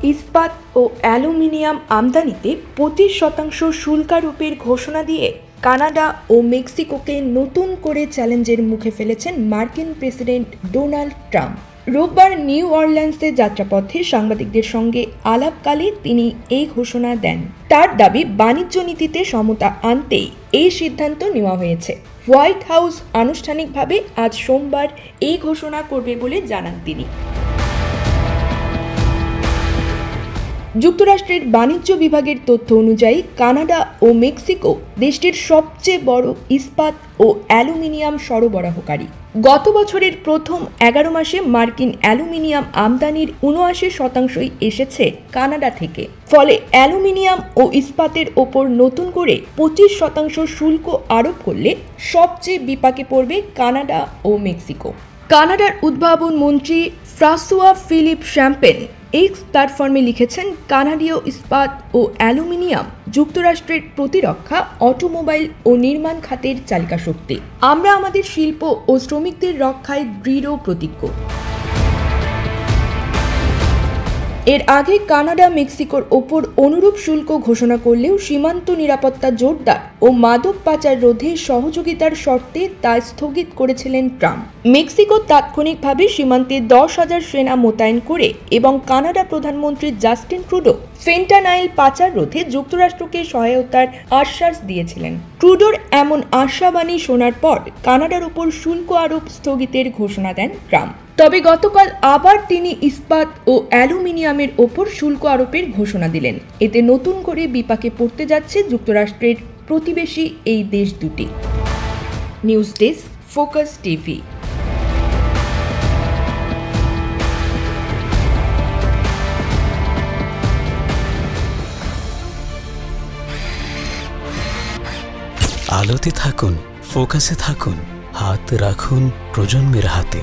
ইস্পাত ও অ্যালুমিনিয়াম আমদানিতে 25% শুল্ক আরোপের ঘোষণা দিয়ে কানাডা ও মেক্সিকোকে নতুন করে চ্যালেঞ্জের মুখে ফেলেছেন মার্কিন প্রেসিডেন্ট ডোনাল্ড ট্রাম্প। রোববার নিউ অরল্যান্সে যাত্রাপথে সাংবাদিকদের সঙ্গে আলাপকালে তিনি এই ঘোষণা দেন। তার দাবি, বাণিজ্য নীতিতে সমতা আনতেই এই সিদ্ধান্ত নেওয়া হয়েছে। হোয়াইট হাউস আনুষ্ঠানিকভাবে আজ সোমবার এই ঘোষণা করবে বলে জানান তিনি। যুক্তরাষ্ট্রের বাণিজ্য বিভাগের তথ্য অনুযায়ী কানাডা ও মেক্সিকো দেশটির সবচেয়ে বড় ইস্পাত ও অ্যালুমিনিয়াম সরবরাহকারী। গত বছরের প্রথম 11 মাসে মার্কিন অ্যালুমিনিয়াম আমদানির 79% এসেছে কানাডা থেকে। ফলে অ্যালুমিনিয়াম ও ইস্পাতের ওপর নতুন করে 25% শুল্ক আরোপ করলে সবচেয়ে বিপাকে পড়বে কানাডা ও মেক্সিকো। কানাডার উদ্ভাবন মন্ত্রী ফ্রাঁসোয়া ফিলিপ শ্যাম্পেন এক্স প্ল্যাটফর্মে লিখেছেন, কানাডীয় ইস্পাত ও অ্যালুমিনিয়াম যুক্তরাষ্ট্রের প্রতিরক্ষা, অটোমোবাইল ও নির্মাণ খাতের চালিকা শক্তি। আমরা আমাদের শিল্প ও শ্রমিকদের রক্ষায় দৃঢ় প্রতিজ্ঞ। এর আগে কানাডা মেক্সিকোর ওপর অনুরূপ শুল্ক ঘোষণা করলেও সীমান্ত নিরাপত্তা জোরদার ও মাদক পাচার রোধে সহযোগিতার শর্তে তা স্থগিত করেছিলেন ট্রাম্প। মেক্সিকো তাৎক্ষণিকভাবে সীমান্তে 10,000 সেনা মোতায়েন করে এবং কানাডা প্রধানমন্ত্রী জাস্টিন ট্রুডো ফেন্টানাইল পাচার রোধে যুক্তরাষ্ট্রকে সহায়তার আশ্বাস দিয়েছিলেন। ট্রুডোর এমন আশাবাণী শোনার পর কানাডার উপর শুল্ক আরোপ স্থগিতের ঘোষণা দেন ট্রাম্প। তবে গতকাল আবার তিনি ইস্পাত ও অ্যালুমিনিয়ামের ওপর শুল্ক আরোপের ঘোষণা দিলেন। এতে নতুন করে বিপাকে পড়তে যাচ্ছে যুক্তরাষ্ট্রের প্রতিবেশী এই দেশ দুটি। News desk, focus TV. আলোতে থাকুন, ফোকাসে থাকুন, হাত রাখুন প্রজন্মের হাতে।